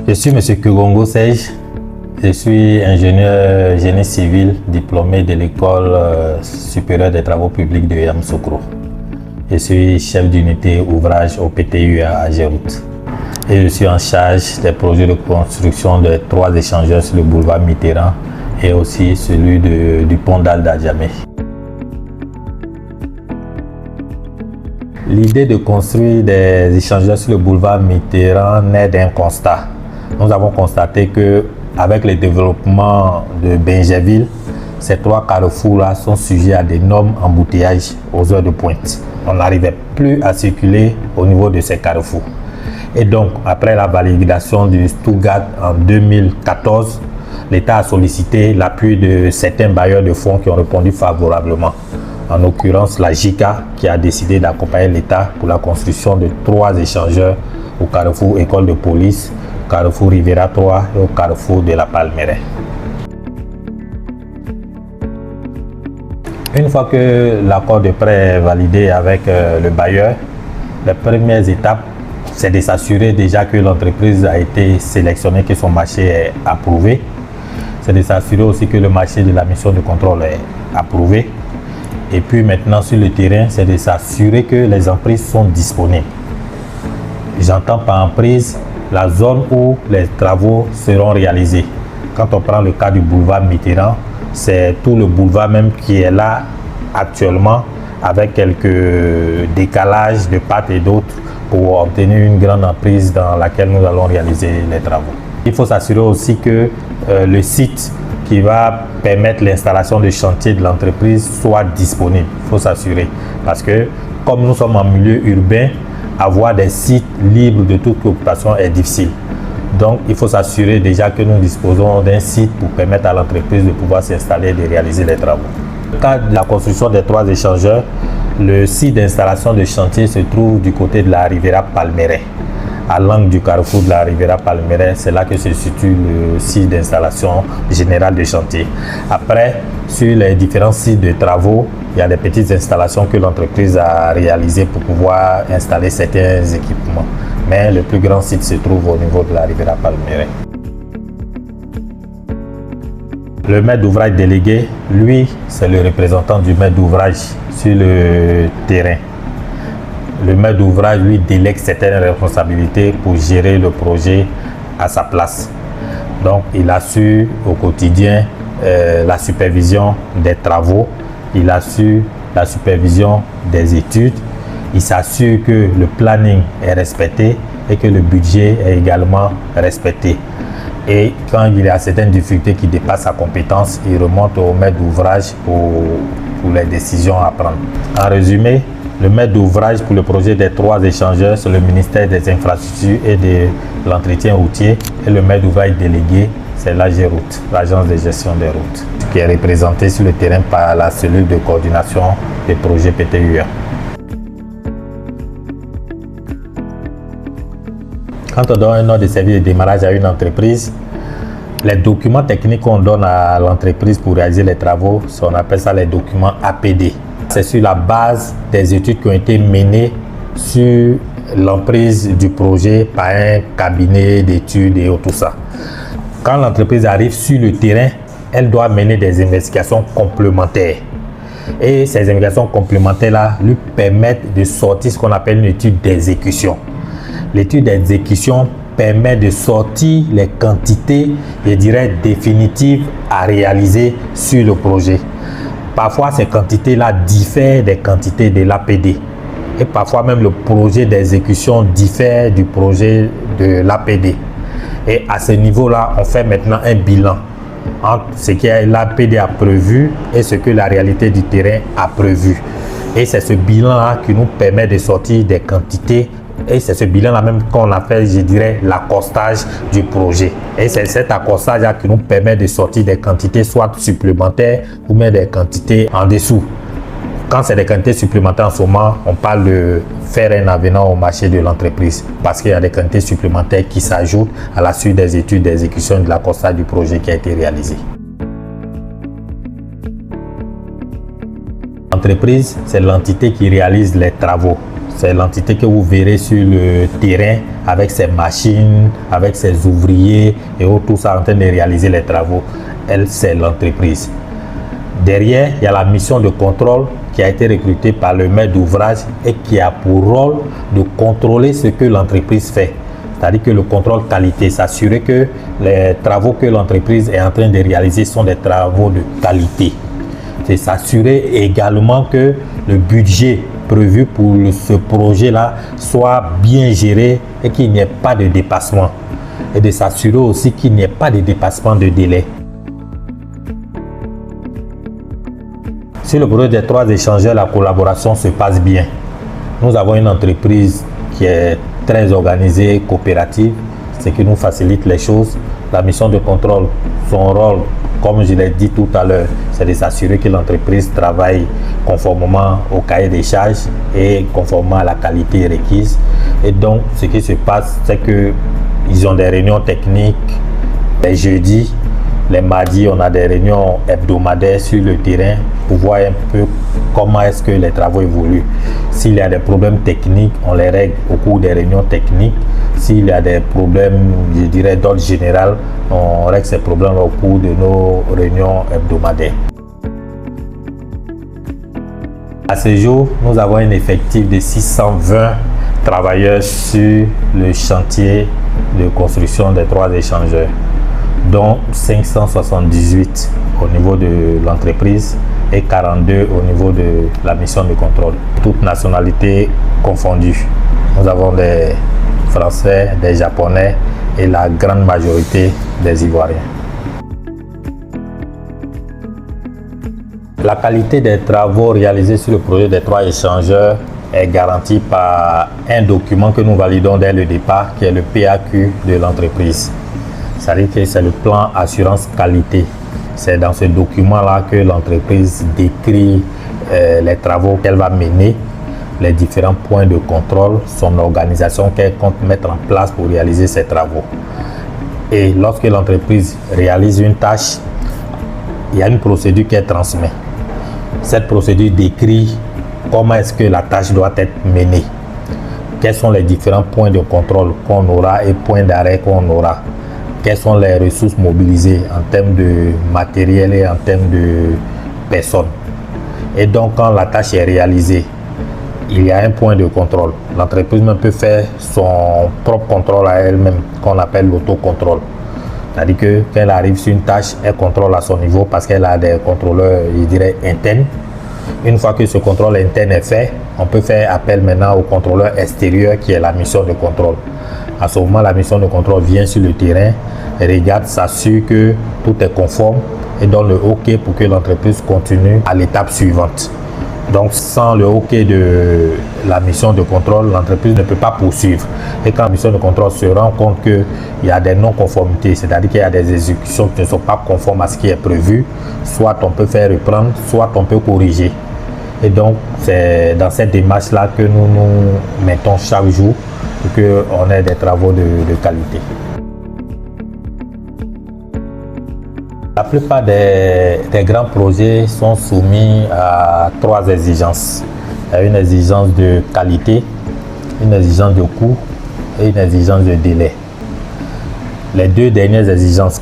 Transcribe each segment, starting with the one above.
Je suis M. Kugongo Serge. Je suis ingénieur génie civil diplômé de l'école supérieure des travaux publics de Yamoussoukro. Je suis chef d'unité ouvrage au PTU à Géroute. Et je suis en charge des projets de construction de 3 échangeurs sur le boulevard Mitterrand et aussi celui du pont d'Al-Djamé. L'idée de construire des échangeurs sur le boulevard Mitterrand naît d'un constat. Nous avons constaté qu'avec le développement de Bingerville, ces 3 carrefours-là sont sujets à d'énormes embouteillages aux heures de pointe. On n'arrivait plus à circuler au niveau de ces carrefours. Et donc, après la validation du Stuttgart en 2014, l'État a sollicité l'appui de certains bailleurs de fonds qui ont répondu favorablement. En l'occurrence, la JICA qui a décidé d'accompagner l'État pour la construction de 3 échangeurs au carrefour École de Police, carrefour Rivera 3 et au carrefour de la Palmeraie. Une fois que l'accord de prêt est validé avec le bailleur, les premières étapes, c'est de s'assurer déjà que l'entreprise a été sélectionnée, que son marché est approuvé. C'est de s'assurer aussi que le marché de la mission de contrôle est approuvé. Et puis maintenant sur le terrain, c'est de s'assurer que les emprises sont disponibles. J'entends par emprise la zone où les travaux seront réalisés. Quand on prend le cas du boulevard Mitterrand, c'est tout le boulevard même qui est là actuellement avec quelques décalages de part et d'autre pour obtenir une grande emprise dans laquelle nous allons réaliser les travaux. Il faut s'assurer aussi que le site qui va permettre l'installation de chantier de l'entreprise soit disponible. Il faut s'assurer parce que comme nous sommes en milieu urbain, avoir des sites libres de toute occupation est difficile. Donc il faut s'assurer déjà que nous disposons d'un site pour permettre à l'entreprise de pouvoir s'installer et de réaliser les travaux. Dans le cadre de la construction des 3 échangeurs, le site d'installation de chantier se trouve du côté de la Rivera Palmeraie. À l'angle du carrefour de la Rivera Palmeraie, c'est là que se situe le site d'installation générale de chantier. Après, sur les différents sites de travaux, il y a des petites installations que l'entreprise a réalisées pour pouvoir installer certains équipements. Mais le plus grand site se trouve au niveau de la Rivera Palmeraie. Le maître d'ouvrage délégué, lui, c'est le représentant du maître d'ouvrage sur le terrain. Le maître d'ouvrage lui délègue certaines responsabilités pour gérer le projet à sa place. Donc, il assure au quotidien la supervision des travaux, il assure la supervision des études, il s'assure que le planning est respecté et que le budget est également respecté. Et quand il y a certaines difficultés qui dépassent sa compétence, il remonte au maître d'ouvrage pour les décisions à prendre. En résumé, le maître d'ouvrage pour le projet des 3 échangeurs, c'est le ministère des Infrastructures et de l'Entretien routier. Et le maître d'ouvrage délégué, c'est l'AGEROUTE, l'Agence de gestion des routes, qui est représentée sur le terrain par la cellule de coordination des projets PTUA. Quand on donne un ordre de service de démarrage à une entreprise, les documents techniques qu'on donne à l'entreprise pour réaliser les travaux, on appelle ça les documents APD. C'est sur la base des études qui ont été menées sur l'emprise du projet par un cabinet d'études et tout ça. Quand l'entreprise arrive sur le terrain, elle doit mener des investigations complémentaires. Et ces investigations complémentaires-là lui permettent de sortir ce qu'on appelle une étude d'exécution. L'étude d'exécution permet de sortir les quantités, je dirais, définitives à réaliser sur le projet. Parfois, ces quantités-là diffèrent des quantités de l'APD. Et parfois même, le projet d'exécution diffère du projet de l'APD. Et à ce niveau-là, on fait maintenant un bilan entre ce que l'APD a prévu et ce que la réalité du terrain a prévu. Et c'est ce bilan-là qui nous permet de sortir des quantités. Et c'est ce bilan-là même qu'on appelle, je dirais, l'accostage du projet. Et c'est cet accostage-là qui nous permet de sortir des quantités soit supplémentaires ou même des quantités en dessous. Quand c'est des quantités supplémentaires en ce moment, on parle de faire un avenant au marché de l'entreprise parce qu'il y a des quantités supplémentaires qui s'ajoutent à la suite des études d'exécution de l'accostage du projet qui a été réalisé. L'entreprise, c'est l'entité qui réalise les travaux. c'est l'entité que vous verrez sur le terrain avec ses machines, avec ses ouvriers et tout ça en train de réaliser les travaux. Elle, c'est l'entreprise. Derrière, il y a la mission de contrôle qui a été recrutée par le maître d'ouvrage et qui a pour rôle de contrôler ce que l'entreprise fait. C'est-à-dire que le contrôle qualité, s'assurer que les travaux que l'entreprise est en train de réaliser sont des travaux de qualité. C'est s'assurer également que le budget prévu pour ce projet-là soit bien géré et qu'il n'y ait pas de dépassement. Et de s'assurer aussi qu'il n'y ait pas de dépassement de délai. Sur le projet des 3 échangeurs, la collaboration se passe bien. Nous avons une entreprise qui est très organisée, coopérative, ce qui nous facilite les choses. La mission de contrôle, son rôle, comme je l'ai dit tout à l'heure, c'est de s'assurer que l'entreprise travaille conformément au cahier des charges et conformément à la qualité requise. Et donc, ce qui se passe, c'est qu'ils ont des réunions techniques les jeudis. Les mardis, on a des réunions hebdomadaires sur le terrain pour voir un peu comment est-ce que les travaux évoluent. S'il y a des problèmes techniques, on les règle au cours des réunions techniques. S'il y a des problèmes, je dirais, d'ordre général, on règle ces problèmes au cours de nos réunions hebdomadaires. À ce jour, nous avons un effectif de 620 travailleurs sur le chantier de construction des 3 échangeurs, dont 578 au niveau de l'entreprise et 42 au niveau de la mission de contrôle, toutes nationalités confondues. Nous avons des Français, des Japonais et la grande majorité des Ivoiriens. La qualité des travaux réalisés sur le projet des 3 échangeurs est garantie par un document que nous validons dès le départ, qui est le PAQ de l'entreprise. C'est-à-dire que c'est le plan assurance qualité. C'est dans ce document-là que l'entreprise décrit les travaux qu'elle va mener, les différents points de contrôle, son organisation qu'elle compte mettre en place pour réaliser ces travaux. Et lorsque l'entreprise réalise une tâche, il y a une procédure qui est transmise. Cette procédure décrit comment est-ce que la tâche doit être menée, quels sont les différents points de contrôle qu'on aura et points d'arrêt qu'on aura, quelles sont les ressources mobilisées en termes de matériel et en termes de personnes. Et donc, quand la tâche est réalisée, il y a un point de contrôle. L'entreprise peut faire son propre contrôle à elle-même, qu'on appelle l'autocontrôle. C'est-à-dire que quand elle arrive sur une tâche, elle contrôle à son niveau parce qu'elle a des contrôleurs, je dirais, internes. Une fois que ce contrôle interne est fait, on peut faire appel maintenant au contrôleur extérieur qui est la mission de contrôle. À ce moment, la mission de contrôle vient sur le terrain, regarde, s'assure que tout est conforme et donne le OK pour que l'entreprise continue à l'étape suivante. Donc, sans le OK de la mission de contrôle, l'entreprise ne peut pas poursuivre. Et quand la mission de contrôle se rend compte qu'il y a des non-conformités, c'est-à-dire qu'il y a des exécutions qui ne sont pas conformes à ce qui est prévu, soit on peut faire reprendre, soit on peut corriger. Et donc, c'est dans cette démarche-là que nous nous mettons chaque jour pour qu'on ait des travaux de qualité. La plupart des grands projets sont soumis à 3 exigences. Il y a une exigence de qualité, une exigence de coût et une exigence de délai. Les 2 dernières exigences,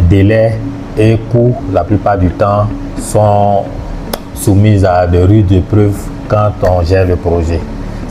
délai et coût, la plupart du temps, sont soumises à de rudes épreuves quand on gère le projet.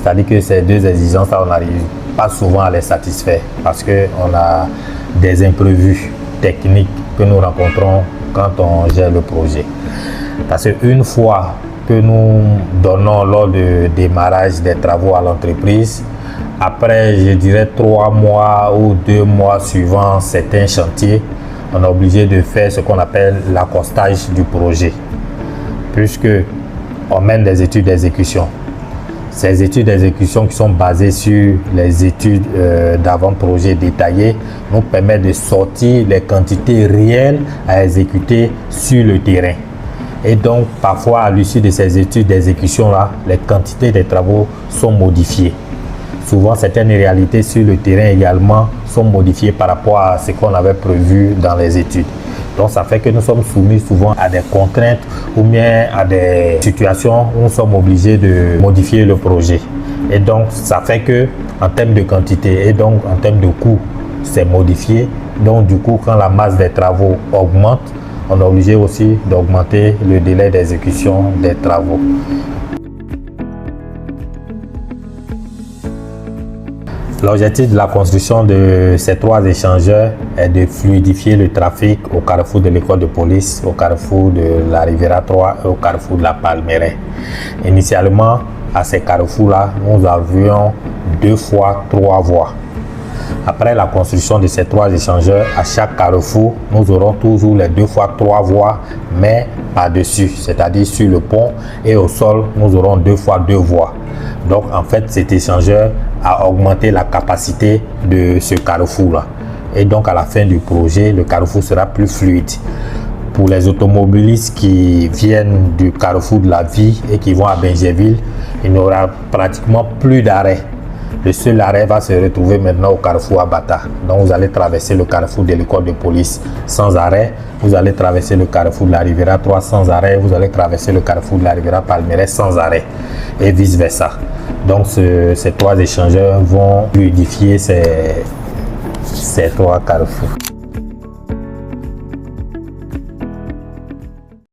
C'est-à-dire que ces 2 exigences-là, on n'arrive pas souvent à les satisfaire parce qu'on a des imprévus techniques que nous rencontrons quand on gère le projet. Parce qu'une fois que nous donnons lors du démarrage des travaux à l'entreprise, après, je dirais 3 mois ou 2 mois suivant certains chantiers, on est obligé de faire ce qu'on appelle l'accostage du projet, puisque on mène des études d'exécution. Ces études d'exécution qui sont basées sur les études d'avant-projet détaillées nous permettent de sortir les quantités réelles à exécuter sur le terrain. Et donc, parfois, à l'issue de ces études d'exécution-là, les quantités des travaux sont modifiées. Souvent, certaines réalités sur le terrain également sont modifiées par rapport à ce qu'on avait prévu dans les études. Donc, ça fait que nous sommes soumis souvent à des contraintes ou bien à des situations où nous sommes obligés de modifier le projet. Et donc, ça fait que en termes de quantité et donc en termes de coût, c'est modifié. Donc, du coup, quand la masse des travaux augmente, on est obligé aussi d'augmenter le délai d'exécution des travaux. L'objectif de la construction de ces 3 échangeurs est de fluidifier le trafic au carrefour de l'école de police, au carrefour de la Riviera 3 et au carrefour de la Palmeraie. Initialement, à ces carrefours-là, nous avions 2 fois 3 voies. Après la construction de ces 3 échangeurs, à chaque carrefour, nous aurons toujours les 2 fois 3 voies, mais par-dessus, c'est-à-dire sur le pont, et au sol, nous aurons 2 fois 2 voies. Donc, en fait, cet échangeur a augmenté la capacité de ce carrefour-là. Et donc, à la fin du projet, le carrefour sera plus fluide. Pour les automobilistes qui viennent du carrefour de la Vie et qui vont à Bingerville, il n'y aura pratiquement plus d'arrêt. Le seul arrêt va se retrouver maintenant au carrefour Abata. Donc vous allez traverser le carrefour de l'école de police sans arrêt. Vous allez traverser le carrefour de la Riviera 3 sans arrêt. Vous allez traverser le carrefour de la Riviera Palmeraie sans arrêt. Et vice versa. Donc ces 3 échangeurs vont fluidifier ces 3 carrefours.